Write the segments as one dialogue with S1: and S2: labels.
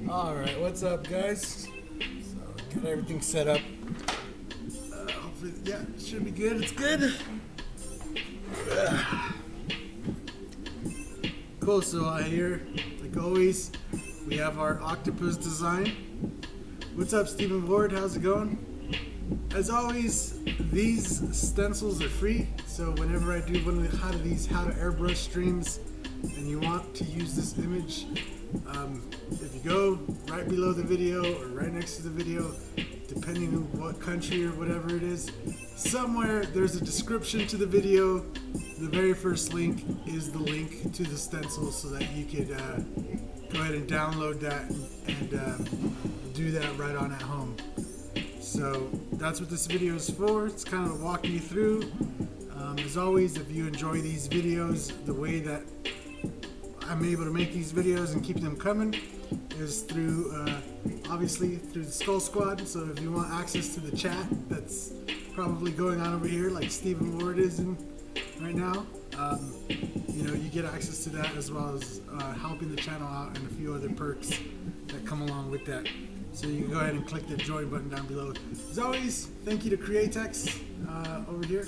S1: Alright, what's up guys? So, got everything set up. Hopefully, yeah, it should be good. It's good. Cool, so here, like always, we have our Octopus design. What's up, Stephen Ward? How's it going? As always, these stencils are free, so whenever I do one of these how to airbrush streams and you want to use this image, if you go right below the video or right next to the video, depending on what country or whatever it is, somewhere there's a description to the video. The very first link is the link to the stencil so that you could go ahead and download that and do that right on at home. So that's what this video is for. It's kind of walking you through. As always, if you enjoy these videos, the way that I'm able to make these videos and keep them coming is through, obviously, through the Skull Squad. So if you want access to the chat that's probably going on over here, like Stephen Ward is in right now, you know, you get access to that as well as helping the channel out and a few other perks that come along with that. So you can go ahead and click the join button down below. As always, thank you to Createx over here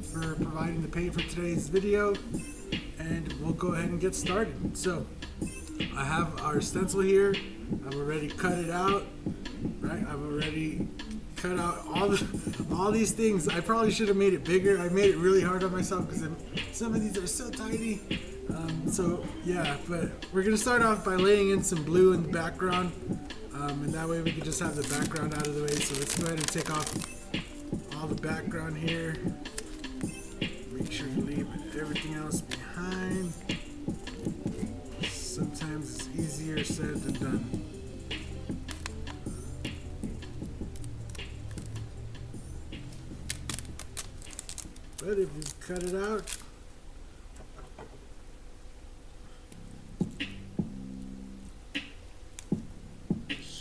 S1: for providing the paint for today's video. And we'll go ahead and get started. So I have our stencil here. I've already cut it out, right? I've already cut out all these things. I probably should have made it bigger. I made it really hard on myself because some of these are so tiny. So yeah, but we're gonna start off by laying in some blue in the background, and that way we can just have the background out of the way. So let's go ahead and take off all the background here. Make sure you leave everything else behind. Sometimes it's easier said than done. But if you cut it out,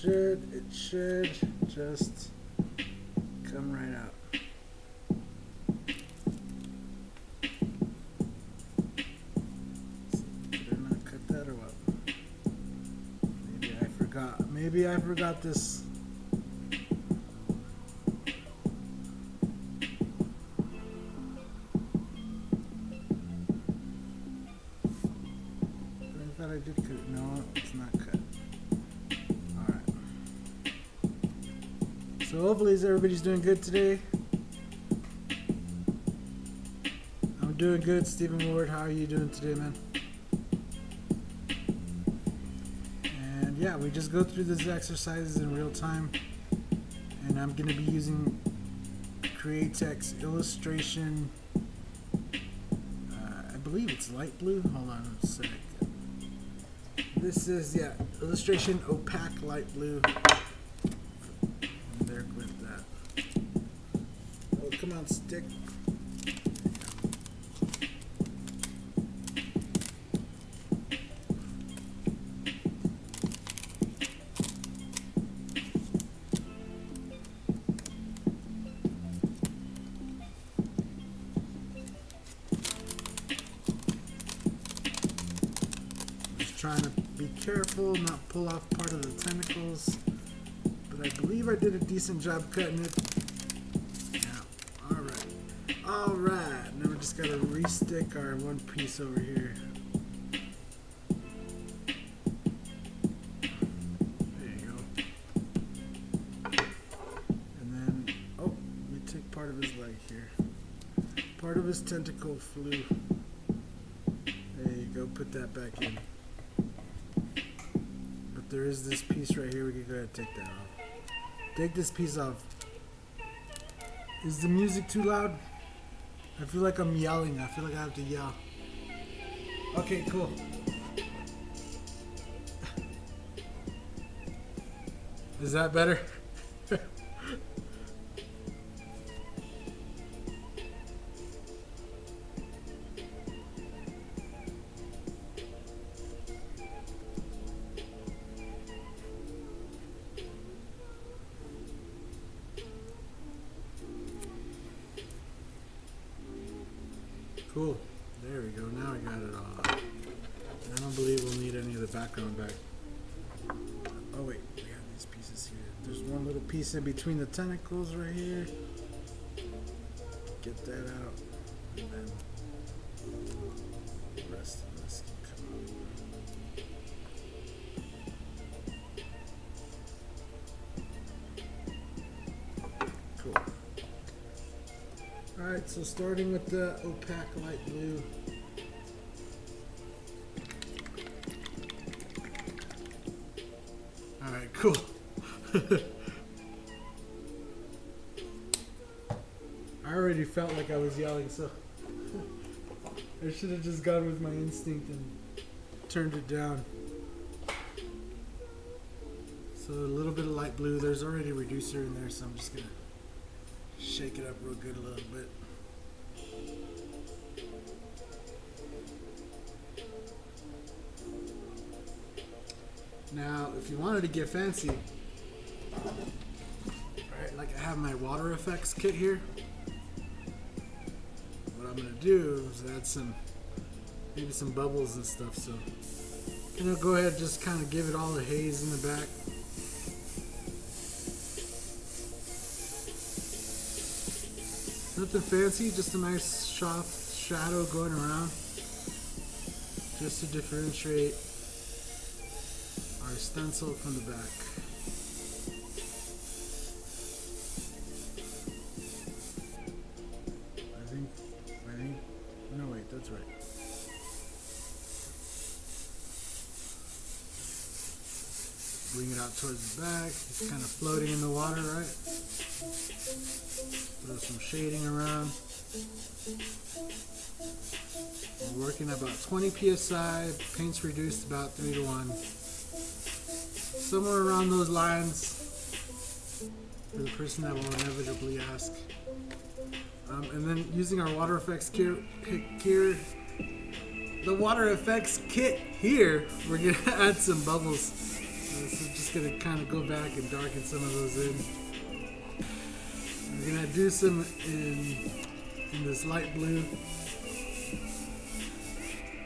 S1: it should just come right out. Maybe I forgot this. I thought I did cut it. No, it's not cut. Alright. So hopefully everybody's doing good today. I'm doing good. Stephen Ward, how are you doing today, man? Yeah, we just go through these exercises in real time, and I'm going to be using Createx illustration. I believe it's light blue. Hold on a sec. This is, yeah, illustration opaque light blue. And there with that. Oh, come on, stick. Trying to be careful, not pull off part of the tentacles, but I believe I did a decent job cutting it. Yeah, alright, now we just gotta restick our one piece over here. There you go. And then, oh, we take part of his leg here. Part of his octopus tentacle flew. There you go, put that back in. But there is this piece right here, we can go ahead and take that off. Take this piece off. Is the music too loud? I feel like I'm yelling, I feel like I have to yell. Okay, cool. Is that better? Cool. There we go. Now I got it all. I don't believe we'll need any of the background back. Oh wait, we have these pieces here. There's one little piece in between the tentacles right here. Get that out. And then the rest of this can come out. Cool. Alright, so starting with the opaque light blue. Alright, cool. I already felt like I was yelling, so I should have just gone with my instinct and turned it down. So a little bit of light blue. There's already a reducer in there, so I'm just gonna shake it up real good a little bit. Now, if you wanted to get fancy, right, like I have my water effects kit here. What I'm gonna do is add maybe some bubbles and stuff. So, go ahead and just kind of give it all a haze in the back. Nothing fancy, just a nice soft shadow going around, just to differentiate our stencil from the back. I think, no wait, that's right. Bring it out towards the back, it's kind of floating in the water, right? Throw some shading around. We're working about 20 psi, paint's reduced about 3 to 1. Somewhere around those lines for the person that will inevitably ask. And then using our water effects kit here, we're gonna add some bubbles. So just gonna kind of go back and darken some of those in. We're gonna do some in this light blue,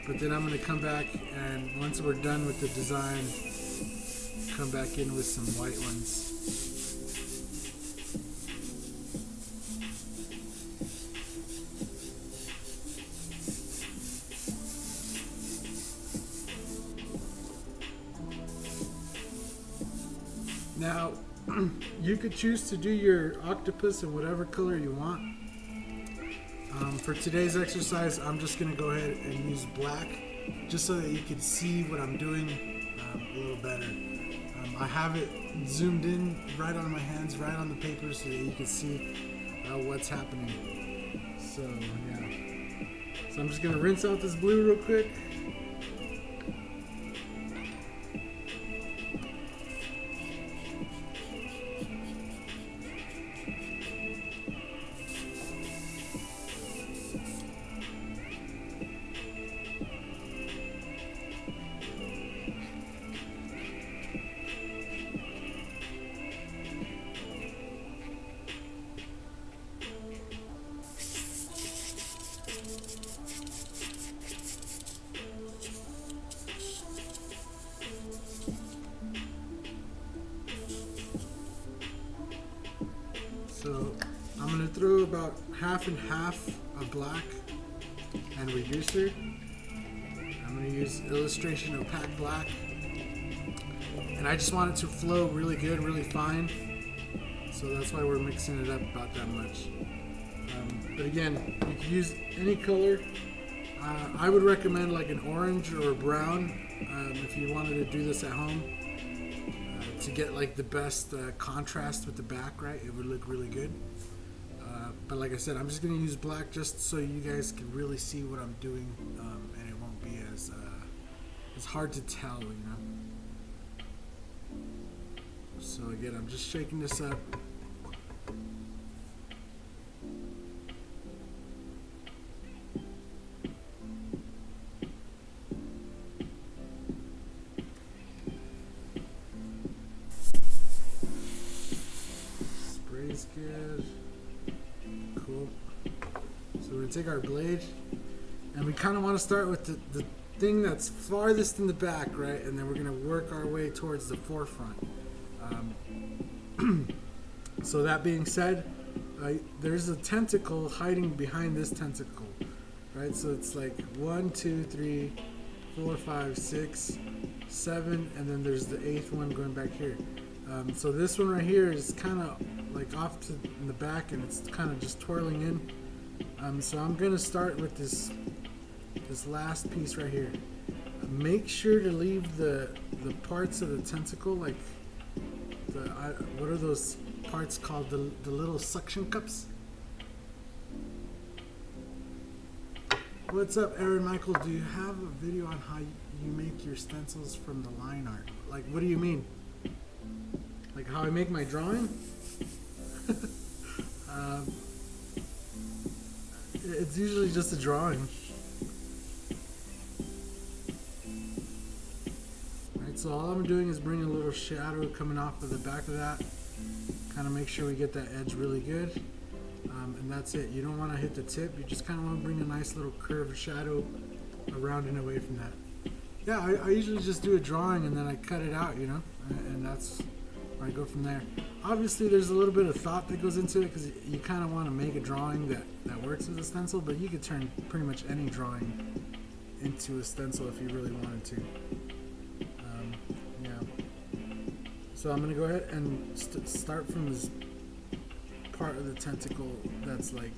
S1: but then I'm gonna come back and once we're done with the design, come back in with some white ones. Now, you could choose to do your octopus in whatever color you want. For today's exercise, I'm just going to go ahead and use black, just so that you can see what I'm doing a little better. I have it zoomed in right on my hands, right on the paper, so that you can see what's happening. So, yeah. So I'm just going to rinse out this blue real quick. So I'm going to throw about half and half of black and reducer. I'm going to use illustration opaque black, and I just want it to flow really good, really fine. So that's why we're mixing it up about that much. But again, you can use any color. I would recommend like an orange or a brown if you wanted to do this at home to get like the best contrast with the back, right? It would look really good. But like I said, I'm just going to use black just so you guys can really see what I'm doing, and it won't be as hard to tell, you know. So again, I'm just shaking this up. Spray's good. Cool. So we're going to take our blade, and we kind of want to start with the thing that's farthest in the back, right? And then we're going to work our way towards the forefront. So that being said, there's a tentacle hiding behind this tentacle, right? So it's like 1, 2, 3, 4, 5, 6, 7, and then there's the 8th one going back here. So this one right here is kind of like off to in the back, and it's kind of just twirling in. So I'm gonna start with this last piece right here. Make sure to leave the parts of the tentacle, like what are those parts called? The little suction cups. What's up, Aaron Michael? Do you have a video on how you make your stencils from the line art? Like, what do you mean? Like how I make my drawing? It's usually just a drawing. Right, so all I'm doing is bringing a little shadow coming off of the back of that. Kind of make sure we get that edge really good. And that's it. You don't want to hit the tip. You just kind of want to bring a nice little curved shadow around and away from that. Yeah, I usually just do a drawing and then I cut it out, you know, and that's where I go from there. Obviously, there's a little bit of thought that goes into it because you kind of want to make a drawing that works as a stencil, but you could turn pretty much any drawing into a stencil if you really wanted to. Yeah. So I'm going to go ahead and start from this part of the tentacle that's like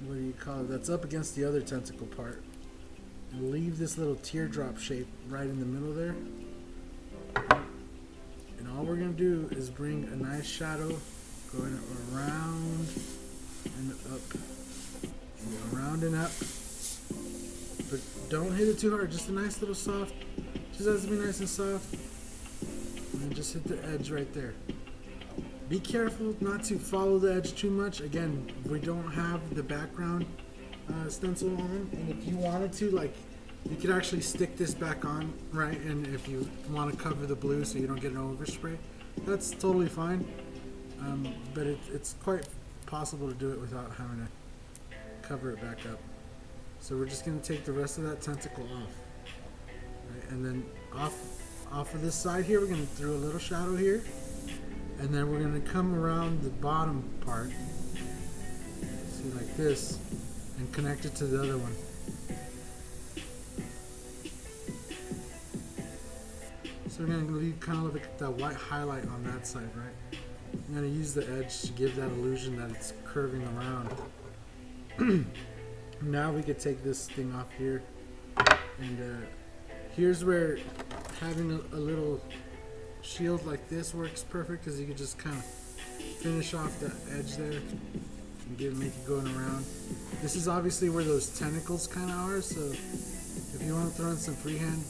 S1: what do you call it, that's up against the other tentacle part, and leave this little teardrop shape right in the middle there. And all we're going to do is bring a nice shadow going around and up, around and up, but don't hit it too hard, just a nice little soft, just has to be nice and soft. And just hit the edge right there. Be careful not to follow the edge too much. Again, we don't have the background stencil on, and if you wanted to, like, you could actually stick this back on, right? And if you want to cover the blue so you don't get an overspray, that's totally fine. But it's quite possible to do it without having to cover it back up. So we're just going to take the rest of that tentacle off, right? And then off of this side here, we're going to throw a little shadow here, and then we're going to come around the bottom part, see, like this, and connect it to the other one. So we're going to leave kind of like that white highlight on that side, right? I'm going to use the edge to give that illusion that it's curving around. Now we could take this thing off here, and here's where having a little shield like this works perfect, because you can just kind of finish off that edge there and make it going around. This is obviously where those tentacles kind of are, so if you want to throw in some freehand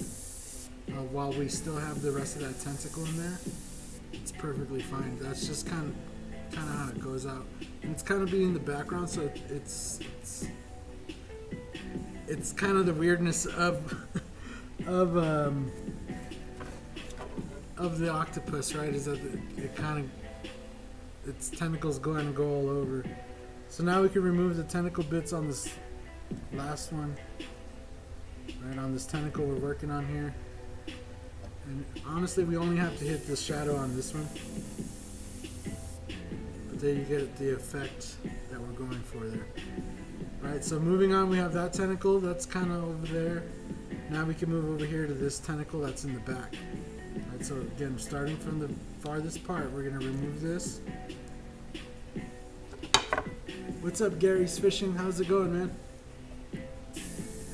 S1: while we still have the rest of that tentacle in there, it's perfectly fine. That's just kind of how it goes out, and it's kind of being in the background, so it's kind of the weirdness of the octopus, right? Is that its tentacles go all over. So now we can remove the tentacle bits on this last one, right on this tentacle we're working on here. And honestly, we only have to hit the shadow on this one, but there you get the effect that we're going for there. Right, so moving on, we have that tentacle that's kind of over there. Now we can move over here to this tentacle that's in the back. Right, so again, starting from the farthest part, we're gonna remove this. What's up, Gary's Fishing? How's it going, man?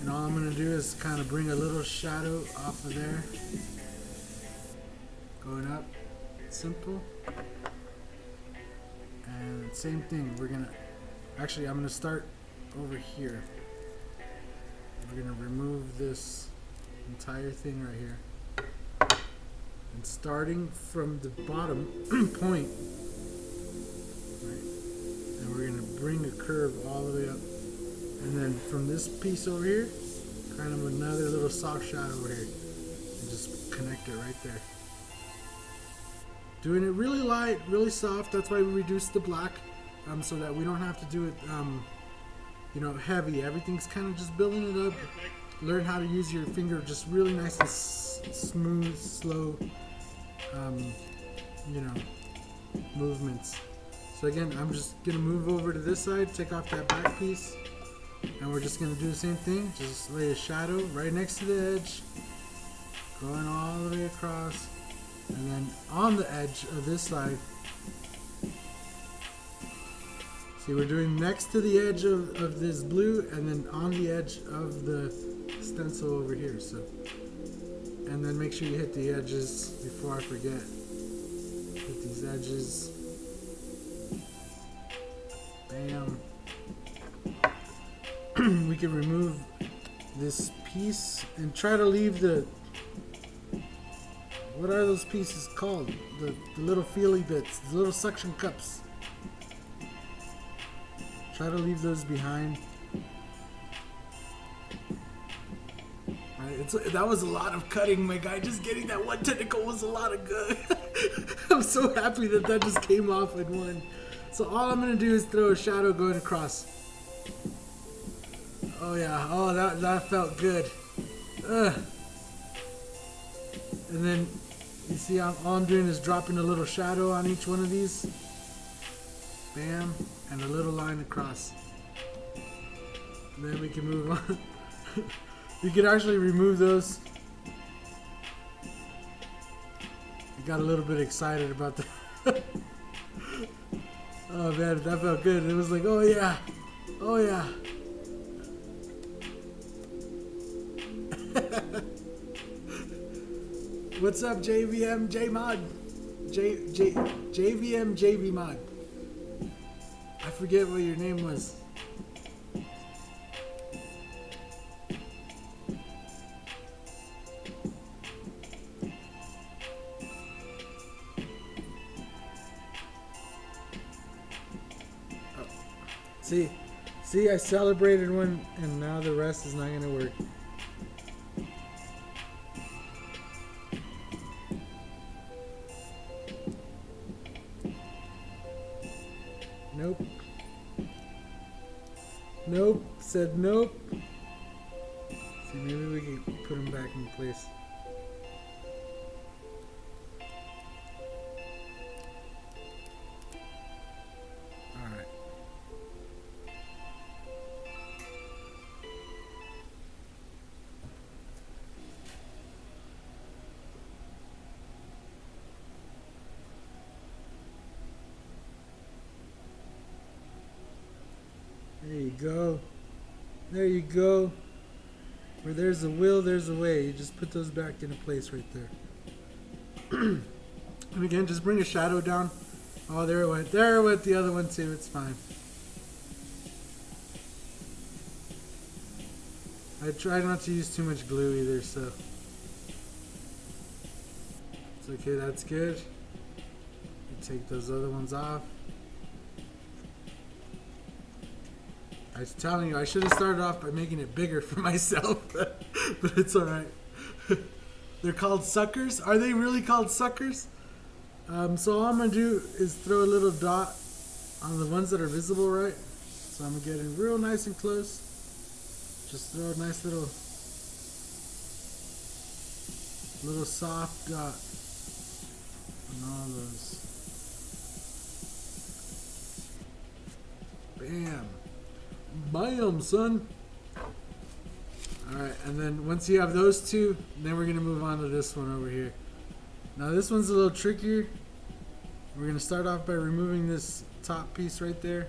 S1: And all I'm gonna do is kind of bring a little shadow off of there. Going up, simple. And same thing, we're gonna, actually I'm gonna start over here. We're gonna remove this entire thing right here. And starting from the bottom point, right, and we're gonna bring a curve all the way up. And then from this piece over here, kind of another little soft shadow over here. And just connect it right there. Doing it really light, really soft. That's why we reduced the black, so that we don't have to do it, you know, heavy. Everything's kind of just building it up. Learn how to use your finger just really nice and smooth, slow, you know, movements. So again, I'm just gonna move over to this side, take off that back piece, and we're just gonna do the same thing. Just lay a shadow right next to the edge, going all the way across, and then on the edge of this side. See, we're doing next to the edge of this blue, and then on the edge of the stencil over here. So, and then make sure you hit the edges before I forget. Hit these edges. Bam. We can remove this piece and try to leave the, what are those pieces called? The little feely bits, the little suction cups. Try to leave those behind. That was a lot of cutting, my guy. Just getting that one tentacle was a lot of good. I'm so happy that that just came off in one. So all I'm gonna do is throw a shadow going across. Oh yeah, oh that felt good. And then you see all I'm doing is dropping a little shadow on each one of these. Bam, and a little line across. And then we can move on. You can actually remove those. I got a little bit excited about that. Oh man, that felt good. It was like, oh yeah, oh yeah. What's up, JVM JMod? JVM JV Mod. I forget what your name was. See, I celebrated one, and now the rest is not gonna work. Nope. Nope. Said nope. See, maybe we can put them back in place. There you go. There you go. Where there's a will, there's a way. You just put those back into place right there. And again, just bring a shadow down. Oh, there it went. There it went. The other one too. It's fine. I try not to use too much glue either, so it's okay. That's good. You take those other ones off. I was telling you, I should have started off by making it bigger for myself, but it's alright. They're called suckers? Are they really called suckers? So all I'm going to do is throw a little dot on the ones that are visible, right? So I'm going to get in real nice and close. Just throw a nice little soft dot on all those. Bam. Bam, son. Alright, and then once you have those two, then we're going to move on to this one over here. Now this one's a little trickier. We're going to start off by removing this top piece right there.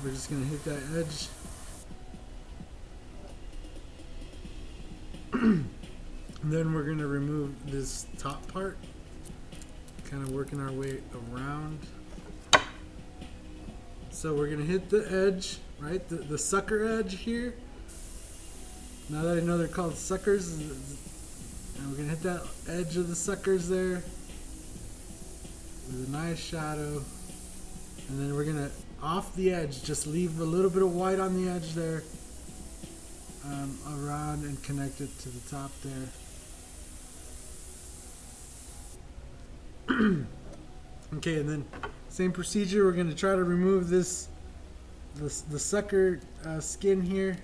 S1: We're just going to hit that edge. And then we're going to remove this top part. Kind of working our way around. So we're going to hit the edge, right? The sucker edge here. Now that I know they're called suckers, and we're going to hit that edge of the suckers there with a nice shadow. And then we're going to, off the edge, just leave a little bit of white on the edge there, around and connect it to the top there. Okay, and then same procedure. We're going to try to remove the sucker skin here,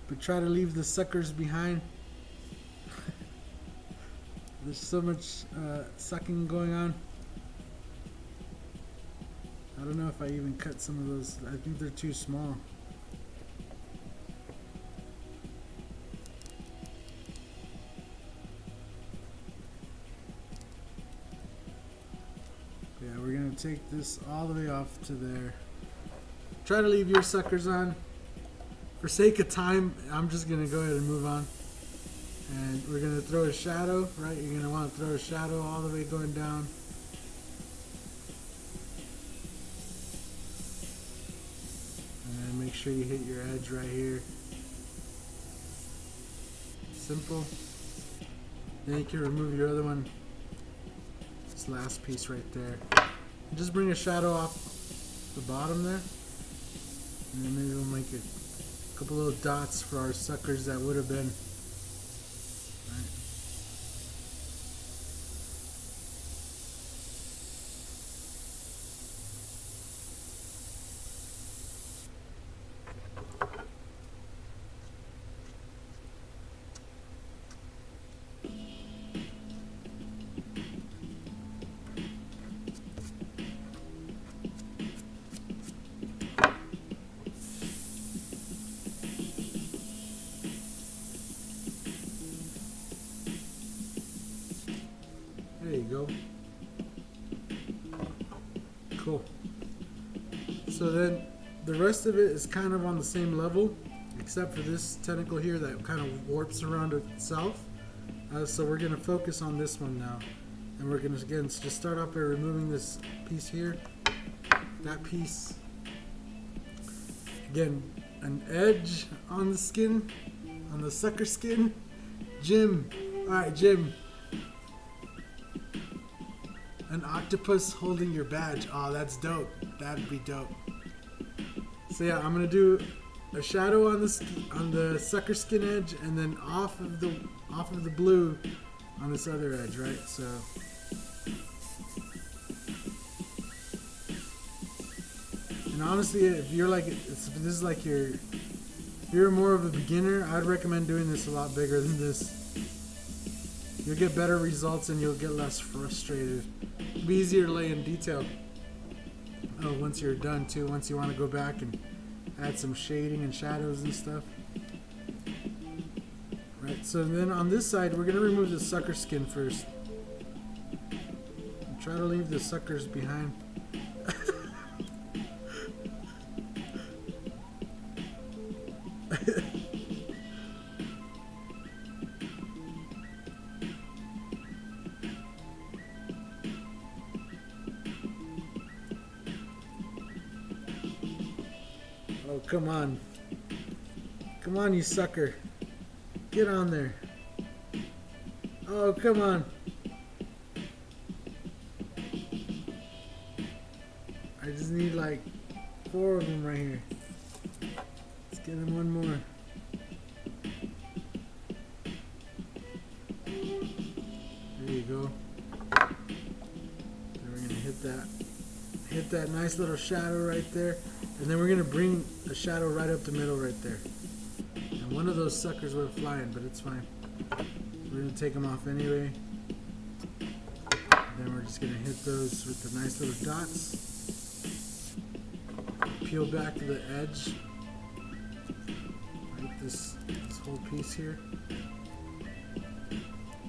S1: but try to leave the suckers behind. There's so much sucking going on. I don't know if I even cut some of those. I think they're too small. Yeah, we're going to take this all the way off to there. Try to leave your suckers on. For sake of time, I'm just going to go ahead and move on. And we're going to throw a shadow, right? You're going to want to throw a shadow all the way going down. And make sure you hit your edge right here. Simple. Then you can remove your other one. This last piece right there. And just bring a shadow off the bottom there. And then maybe we'll make a couple little dots for our suckers that would have been. Right. There you go. Cool. So then the rest of it is kind of on the same level, except for this tentacle here that kind of warps around itself. So we're going to focus on this one now. And we're going to, again, just start off by removing this piece here. That piece. Again, an edge on the skin, on the sucker skin. Jim. Alright, Jim. An octopus holding your badge. Oh, that's dope. That'd be dope. So yeah, I'm gonna do a shadow on the sucker skin edge, and then off of the blue on this other edge, right? So and honestly, if you're like if you're more of a beginner, I'd recommend doing this a lot bigger than this. You'll get better results and you'll get less frustrated. It'll be easier to lay in detail once you're done too, once you want to go back and add some shading and shadows and stuff. Right, so then on this side, we're going to remove the sucker skin first. And try to leave the suckers behind. Oh, come on. Come on, you sucker. Get on there. Oh, come on. I just need like 4 of them right here. Let's get them one more. There you go. Then we're gonna hit that nice little shadow right there. And then we're going to bring a shadow right up the middle right there. And one of those suckers went flying, but it's fine. We're going to take them off anyway. And then we're just going to hit those with the nice little dots. Peel back to the edge. Right, this whole piece here.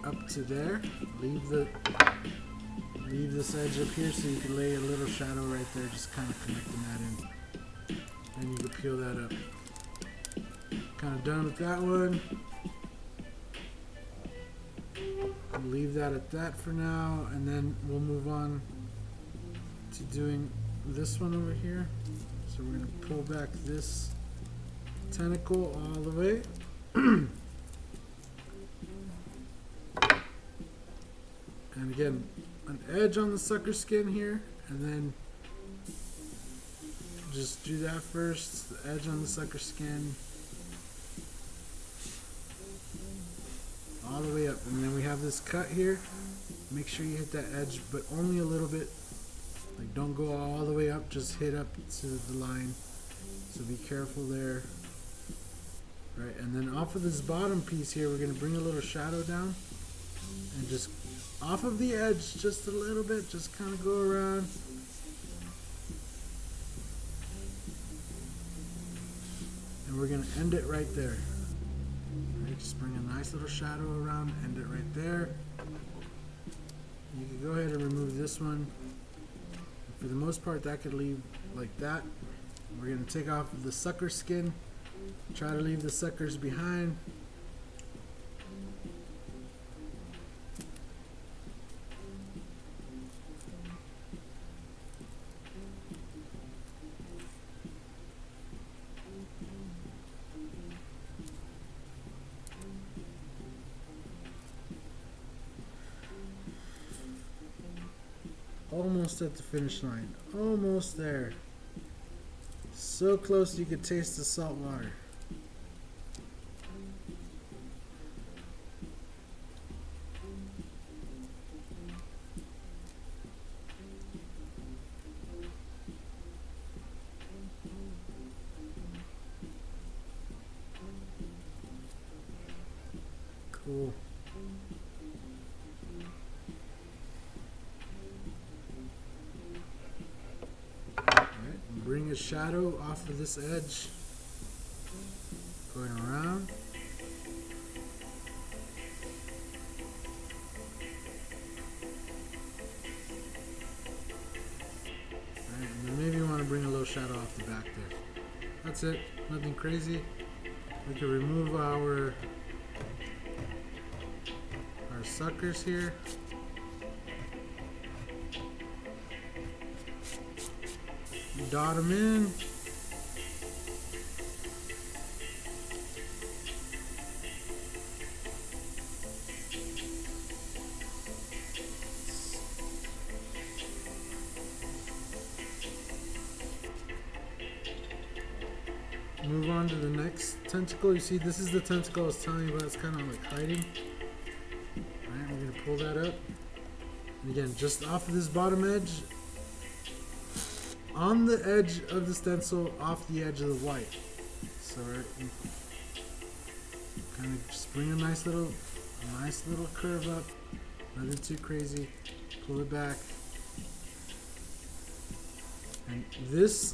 S1: up to there. Leave this edge up here so you can lay a little shadow right there, just kind of connecting that in. Then you can peel that up. Kind of done with that one. We'll leave that at that for now, and then we'll move on to doing this one over here. So we're going to pull back this tentacle all the way. And again, an edge on the sucker skin here, and then just do that first, the edge on the sucker skin, all the way up. And then we have this cut here. Make sure you hit that edge, but only a little bit. Like, don't go all the way up, just hit up to the line. So be careful there. Right, and then off of this bottom piece here, we're going to bring a little shadow down. And just off of the edge, just a little bit, just kind of go around. And we're going to end it right there. Right, just bring a nice little shadow around, end it right there. You can go ahead and remove this one. For the most part, that could leave like that. We're going to take off the sucker skin. Try to leave the suckers behind. Almost at the finish line. Almost there. So close you could taste the salt water. Cool. Bring a shadow off of this edge, going around. Alright, and then maybe you want to bring a little shadow off the back there. That's it, nothing crazy. We can remove our suckers here. Dot them in. Move on to the next tentacle. You see, this is the tentacle I was telling you about. It's kind of like hiding. Alright, we're going to pull that up. And again, just off of this bottom edge, on the edge of the stencil, off the edge of the white. So right, kind of just bring a nice little curve up. Nothing too crazy. Pull it back. And this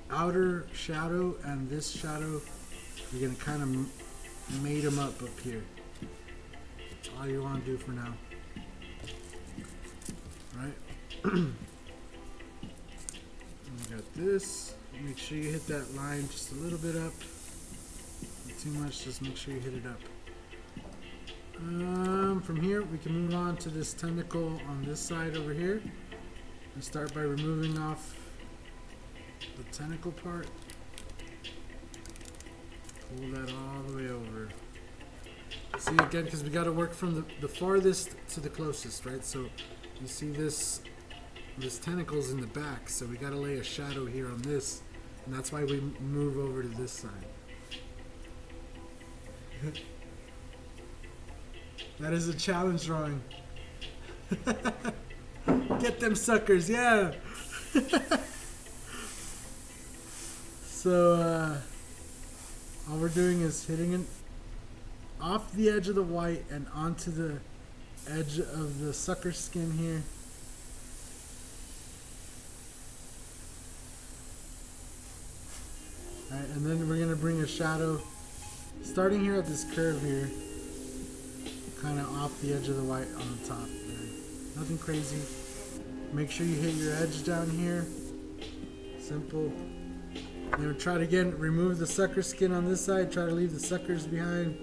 S1: outer shadow and this shadow, you're gonna kind of mate them up here. That's all you want to do for now. Right. We got this. Make sure you hit that line just a little bit up. Not too much, just make sure you hit it up. From here, we can move on to this tentacle on this side over here. And start by removing off the tentacle part. Pull that all the way over. See, again, because we got to work from the farthest to the closest, right? So you see this tentacle's in the back, so we got to lay a shadow here on this, and that's why we move over to this side. That is a challenge drawing. Get them suckers, yeah. So all we're doing is hitting it off the edge of the white and onto the edge of the sucker skin here. Alright, and then we're going to bring a shadow starting here at this curve here. kind of off the edge of the white on the top there. Nothing crazy. Make sure you hit your edge down here. Simple. Then try to again remove the sucker skin on this side. Try to leave the suckers behind.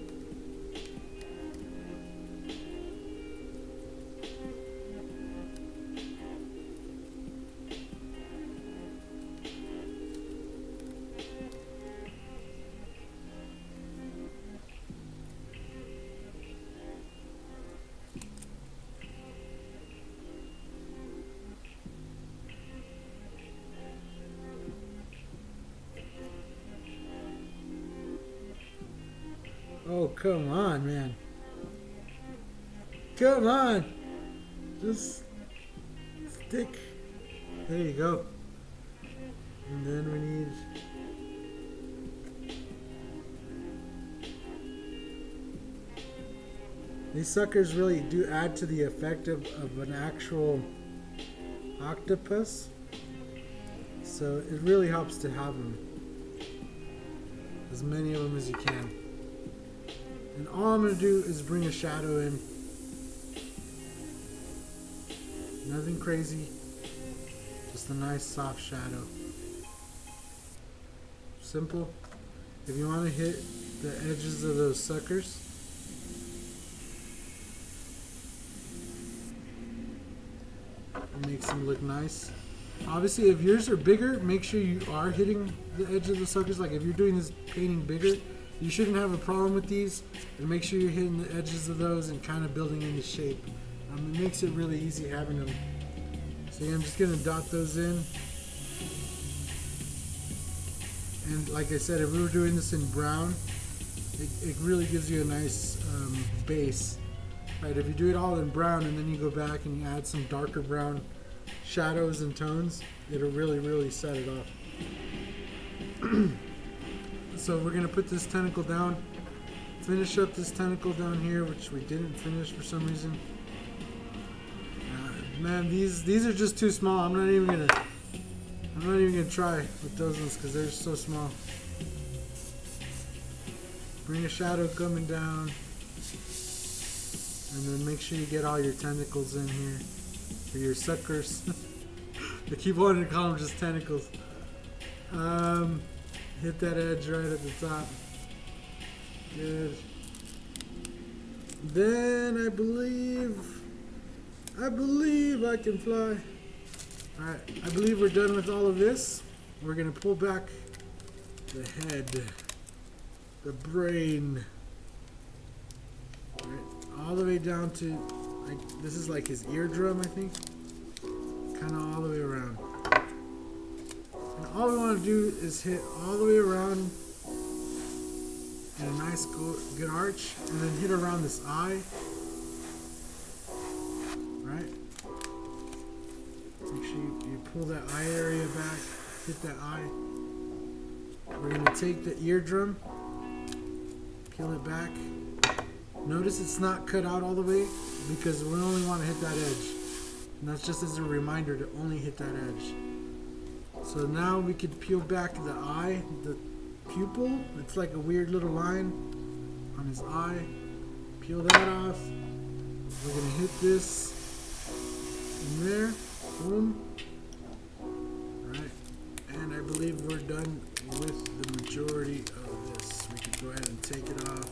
S1: Oh, come on, man. Come on. Just stick. There you go. And then we need... These suckers really do add to the effect of an actual octopus. So it really helps to have them. As many of them as you can. And all I'm going to do is bring a shadow in. Nothing crazy. Just a nice soft shadow. Simple. If you want to hit the edges of those suckers, it makes them look nice. Obviously, if yours are bigger, make sure you are hitting the edge of the suckers. Like if you're doing this painting bigger, you shouldn't have a problem with these. And make sure you're hitting the edges of those and kind of building in the shape. It makes it really easy having them. So yeah, I'm just going to dot those in. And like I said, if we were doing this in brown, it really gives you a nice base. Right, if you do it all in brown and then you go back and you add some darker brown shadows and tones, it'll really set it off. So we're going to put this tentacle down, finish up this tentacle down here, which we didn't finish for some reason. Man, these are just too small. I'm not even gonna try with those ones because they're so small. Bring a shadow coming down, and then make sure you get all your tentacles in here, or your suckers. I keep wanting to call them just tentacles. Hit that edge right at the top. Good. Then I believe I can fly. Alright, I believe we're done with all of this. We're going to pull back the head, the brain, right, all the way down to, like, this is like his eardrum, I think. Kind of all the way around. And all we want to do is hit all the way around in a nice good arch, and then hit around this eye. Right? Make sure you pull that eye area back, hit that eye. We're going to take the eardrum, peel it back. Notice it's not cut out all the way because we only want to hit that edge. And that's just as a reminder to only hit that edge. So now we could peel back the eye, the pupil. It's like a weird little line on his eye. Peel that off. We're going to hit this in there. Boom. Alright. And I believe we're done with the majority of this. We can go ahead and take it off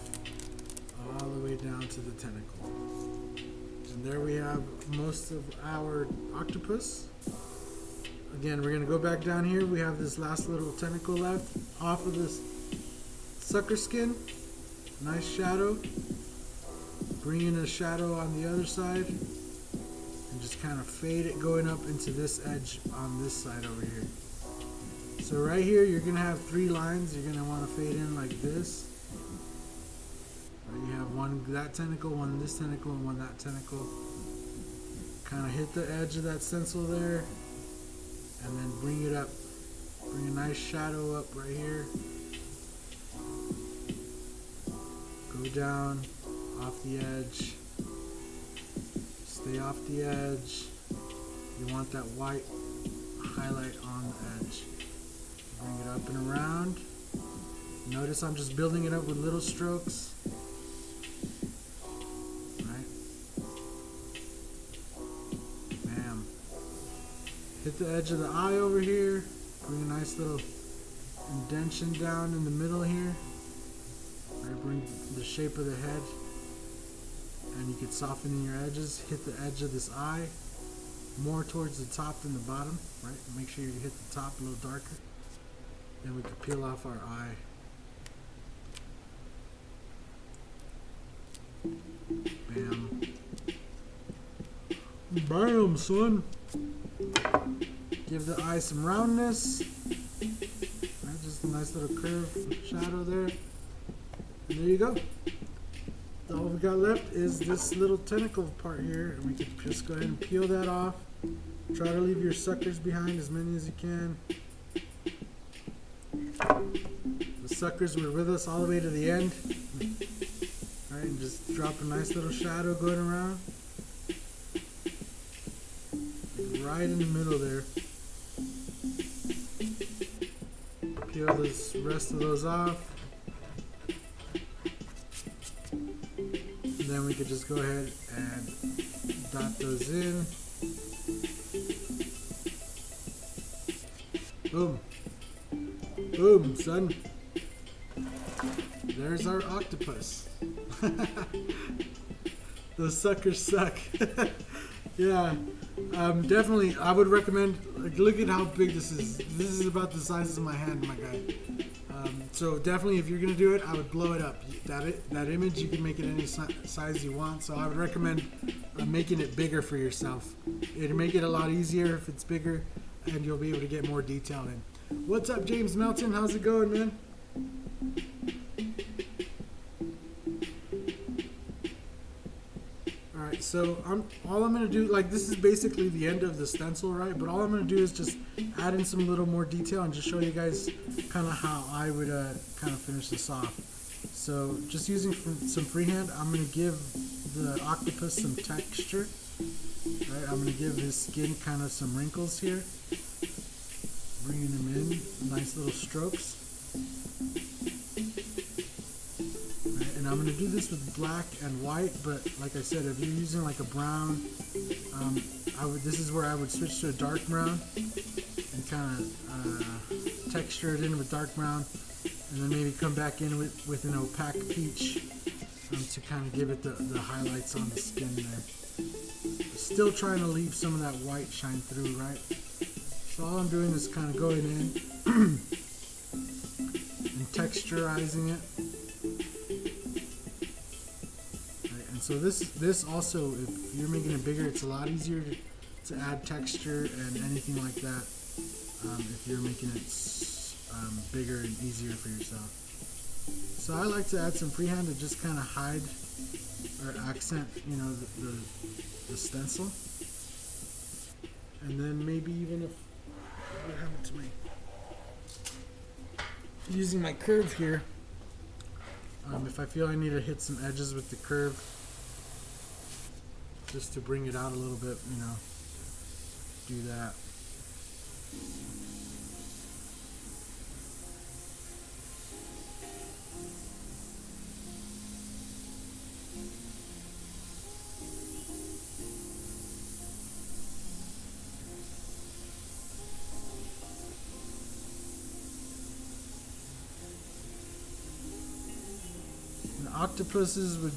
S1: all the way down to the tentacle. And there we have most of our octopus. Again, we're going to go back down here. We have this last little tentacle left off of this sucker skin. Nice shadow. Bring in a shadow on the other side. And just kind of fade it going up into this edge on this side over here. So right here, you're going to have 3 lines. You're going to want to fade in like this. Right, you have one that tentacle, one this tentacle, and one that tentacle. Kind of hit the edge of that stencil there. And then bring it up. Bring a nice shadow up right here. Go down, off the edge. Stay off the edge. You want that white highlight on the edge. Bring it up and around. Notice I'm just building it up with little strokes. the edge of the eye over here. Bring a nice little indentation down in the middle here. Right, bring the shape of the head. And you can soften in your edges. Hit the edge of this eye more towards the top than the bottom. Right? Make sure you hit the top a little darker. Then we can peel off our eye. Bam. Bam, son. Give the eye some roundness. Right, just a nice little curve shadow there. And there you go. All we got left is this little tentacle part here, and we can just go ahead and peel that off. Try to leave your suckers behind, as many as you can. The suckers were with us all the way to the end. Alright, and just drop a nice little shadow going around. Right in the middle there. Peel the rest of those off. And then we could just go ahead and dot those in. Boom. Boom, son. There's our octopus. Those suckers suck. Yeah. Definitely, I would recommend, like, look at how big this is. This is about the size of my hand, my guy. So definitely, if you're going to do it, I would blow it up. That image, you can make it any size you want. So I would recommend making it bigger for yourself. It'll make it a lot easier if it's bigger, and you'll be able to get more detail in. What's up, James Melton? How's it going, man? Alright, so all I'm going to do, like, this is basically the end of the stencil, right? But all I'm going to do is just add in some little more detail and just show you guys kind of how I would kind of finish this off. So just using some freehand, I'm going to give the octopus some texture. Right? I'm going to give his skin kind of some wrinkles here. Bringing him in, nice little strokes. And I'm going to do this with black and white, but like I said, if you're using like a brown, this is where I would switch to a dark brown and kind of texture it in with dark brown, and then maybe come back in with an opaque peach to kind of give it the highlights on the skin there. Still trying to leave some of that white shine through, right? So all I'm doing is kind of going in and texturizing it. So this also, if you're making it bigger, it's a lot easier to add texture and anything like that if you're making it bigger and easier for yourself. So I like to add some freehand to just kind of hide or accent, you know, the stencil. And then maybe even if, what happened to using my curve here, if I feel I need to hit some edges with the curve, just to bring it out a little bit, you know, do that. And octopuses would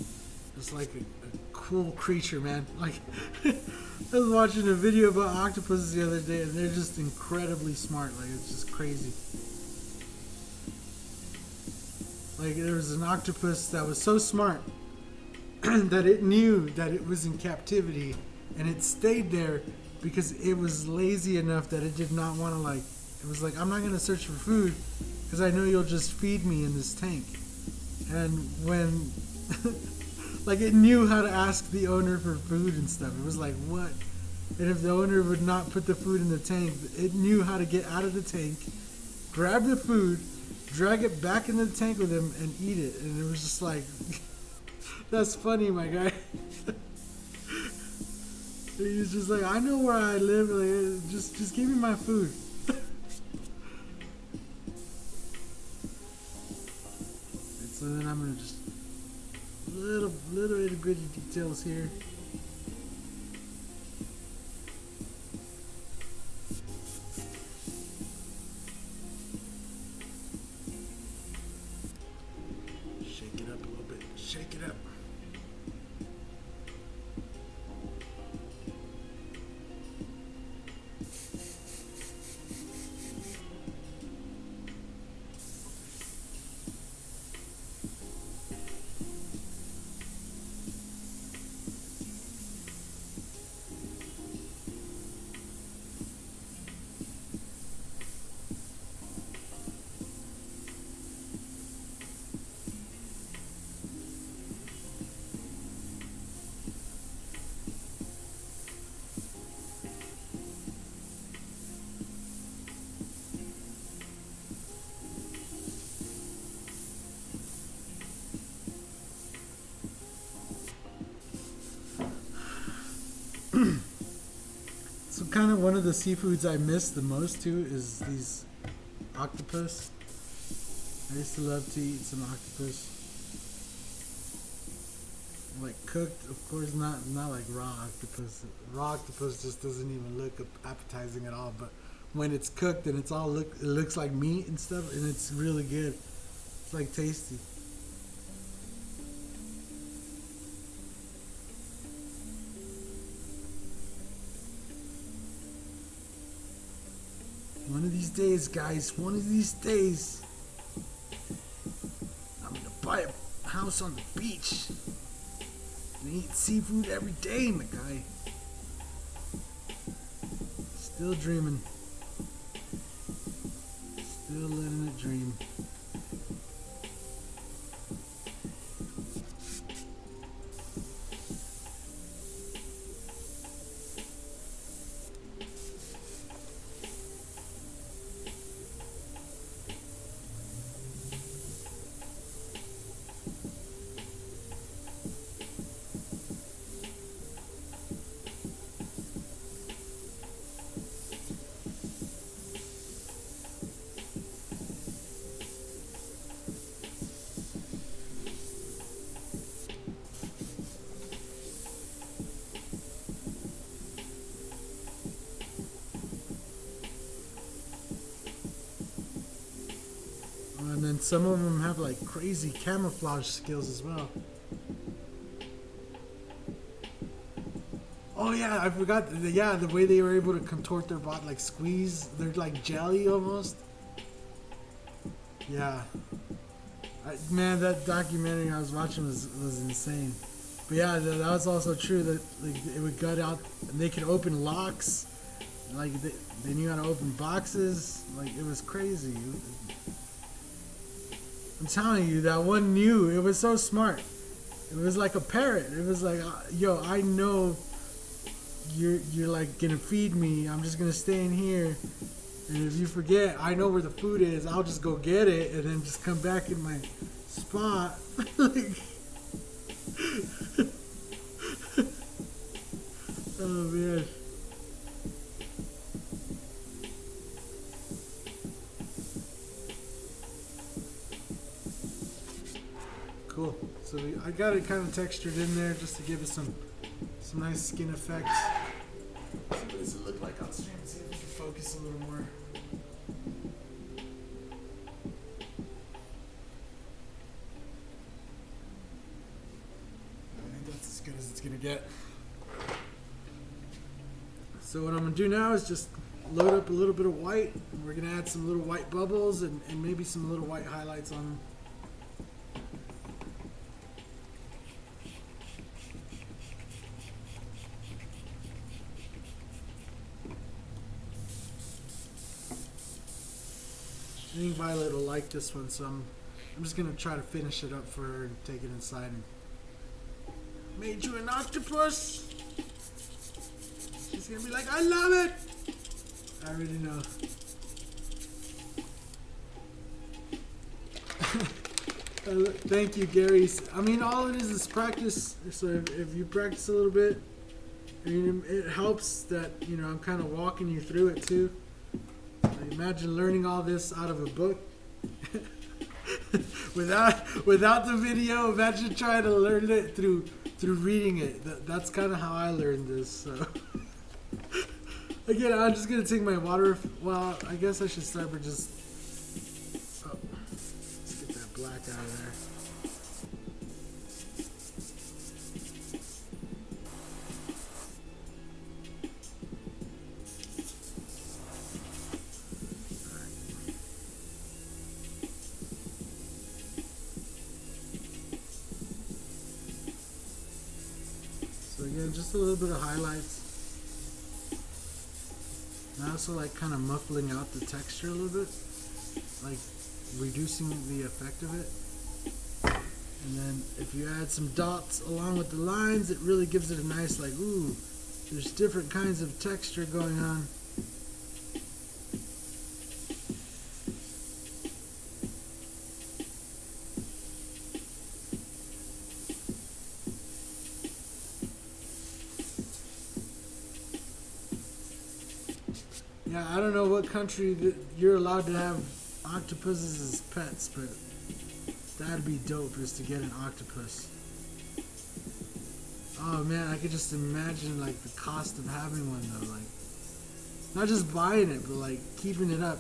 S1: just like a cool creature, man. Like, I was watching a video about octopuses the other day, and they're just incredibly smart. Like, it's just crazy. Like, there was an octopus that was so smart that it knew that it was in captivity, and it stayed there because it was lazy enough that it did not want to, like, it was like, I'm not going to search for food because I know you'll just feed me in this tank. And when like, it knew how to ask the owner for food and stuff. It was like, what? And if the owner would not put the food in the tank, it knew how to get out of the tank, grab the food, drag it back into the tank with him, and eat it. And it was just like, that's funny, my guy. He was just like, I know where I live. Like, just give me my food. And so then I'm gonna just little itty bitty details here. shake it up. So kind of one of the seafoods I miss the most too is these octopus. I used to love to eat some octopus. Like cooked, of course, not like raw octopus. Raw octopus just doesn't even look appetizing at all. But when it's cooked and it looks like meat and stuff, and it's really good. It's like tasty. One of these days, guys, one of these days, I'm gonna buy a house on the beach and eat seafood every day, my guy. Still dreaming. Still letting it dream. And then some of them have like crazy camouflage skills as well. Oh yeah, I forgot. The way they were able to contort their body, like squeeze, they're like jelly almost. Yeah. Man, that documentary I was watching was insane. But yeah, that was also true that like it would gut out, and they could open locks. Like they knew how to open boxes. Like it was crazy. I'm telling you, that one knew. It was so smart. It was like a parrot. It was like, yo, I know you're like gonna feed me. I'm just gonna stay in here, and if you forget, I know where the food is. I'll just go get it and then just come back in my spot. Like, oh man. Cool. So I got it kind of textured in there just to give it some nice skin effects. So what does it look like on stream? See if we can focus a little more. I think that's as good as it's gonna get. So what I'm gonna do now is just load up a little bit of white. And we're gonna add some little white bubbles and maybe some little white highlights on them. I think Violet will like this one, so I'm just gonna try to finish it up for her and take it inside. And made you an octopus. She's gonna be like, I love it. I already know. Thank you, Gary. I mean, all it is practice. So if you practice a little bit, I mean, it helps that I'm kind of walking you through it too. Imagine learning all this out of a book without the video. Imagine trying to learn it through reading it. That's kind of how I learned this. So again, I'm just gonna take my water. Well, I guess I should start by just. Oh, let's get that black out of there. then just a little bit of highlights. And I also like kind of muffling out the texture a little bit, like reducing the effect of it. And then if you add some dots along with the lines, it really gives it a nice, like, ooh, there's different kinds of texture going on. Yeah, I don't know what country that you're allowed to have octopuses as pets, but that'd be dope, is to get an octopus. Oh man, I could just imagine like the cost of having one though, like not just buying it, but like keeping it up.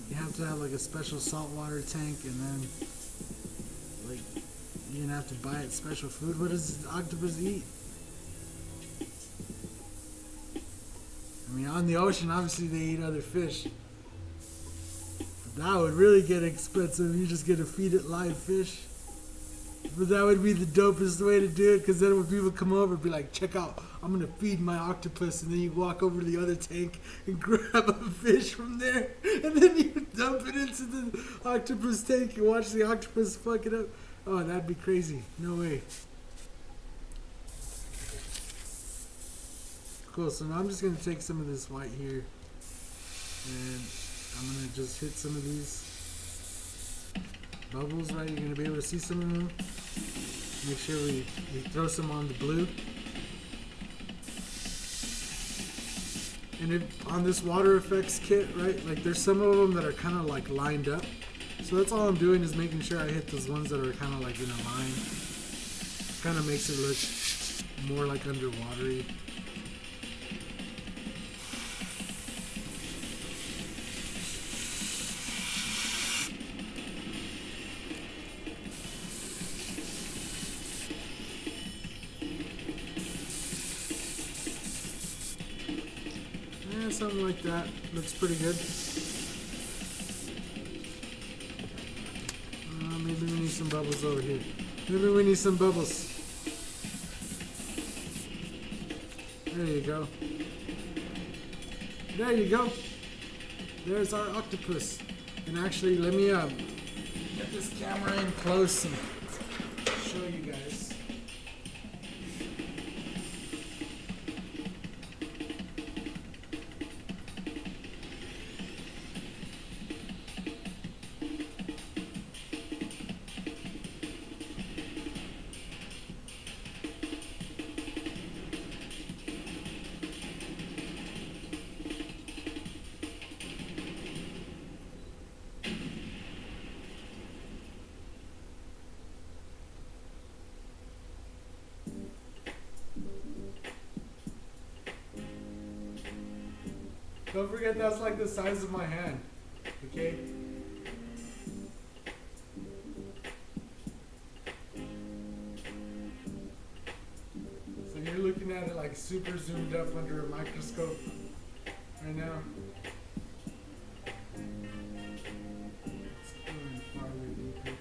S1: You have to have like a special saltwater tank, and then like you're gonna have to buy it special food. What does the octopus eat? I mean, on the ocean, obviously they eat other fish. But that would really get expensive. You just get to feed it live fish. But that would be the dopest way to do it, because then when people come over, be like, check out, I'm going to feed my octopus. And then you walk over to the other tank and grab a fish from there. And then you dump it into the octopus tank and watch the octopus fuck it up. Oh, that'd be crazy. No way. Cool, so now I'm just going to take some of this white here, and I'm going to just hit some of these bubbles, right? You're going to be able to see some of them. Make sure we throw some on the blue. And on this water effects kit, right, like there's some of them that are kind of like lined up. So that's all I'm doing, is making sure I hit those ones that are kind of like in a line. Kind of makes it look more like underwatery. Something like that. Looks pretty good. Maybe we need some bubbles over here. Maybe we need some bubbles. There you go. There you go. There's our octopus. And actually, let me get this camera in close and show you guys. Don't forget that's like the size of my hand, okay? So you're looking at it like super zoomed up under a microscope right now. It's going farther deeper.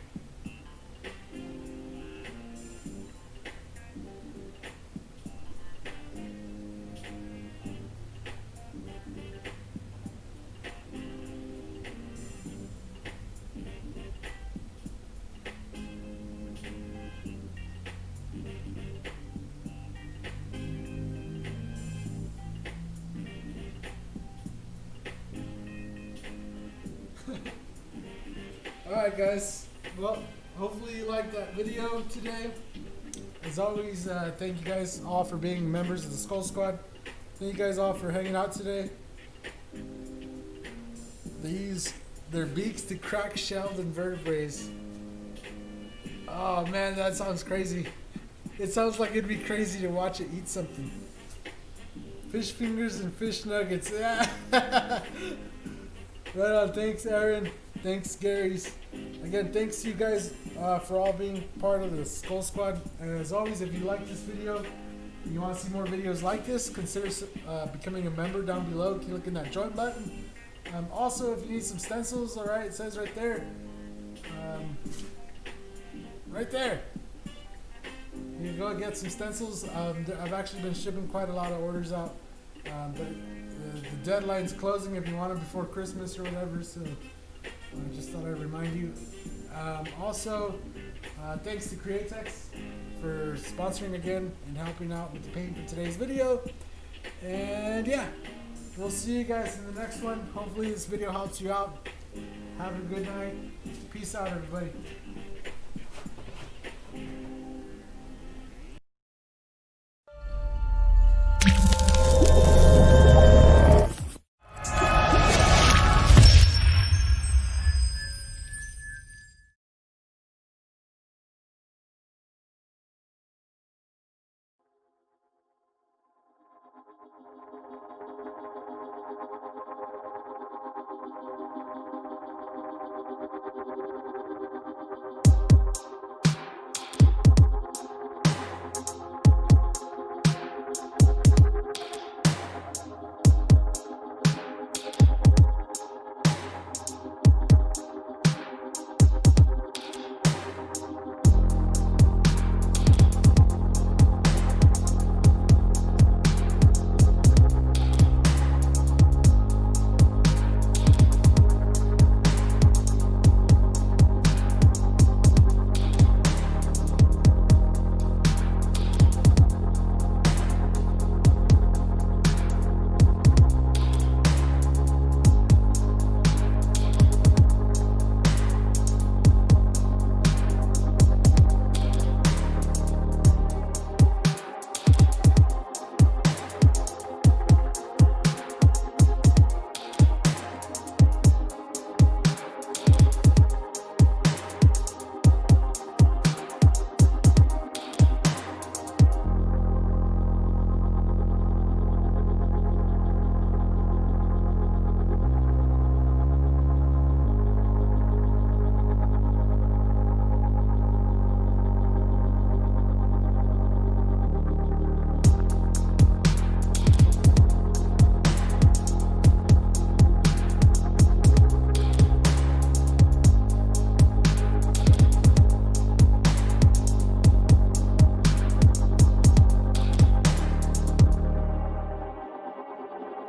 S1: Alright guys, well, hopefully you liked that video today. As always, thank you guys all for being members of the Skull Squad. Thank you guys all for hanging out today. They use their beaks to crack shelled invertebrates. Oh man, that sounds crazy. It sounds like it'd be crazy to watch it eat something. Fish fingers and fish nuggets. Yeah. Right on. Thanks, Aaron. Thanks, Gary's. Again, thanks to you guys for all being part of the Skull Squad. And as always, if you like this video and you want to see more videos like this, consider becoming a member down below. Keep clicking that join button. Also, if you need some stencils, alright, it says right there. Right there. you can go get some stencils. I've actually been shipping quite a lot of orders out, but the deadline's closing if you want them before Christmas or whatever. So I just thought I'd remind you. Also, thanks to Createx for sponsoring again and helping out with the paint for today's video. And yeah, we'll see you guys in the next one. Hopefully this video helps you out. Have a good night. Peace out, everybody.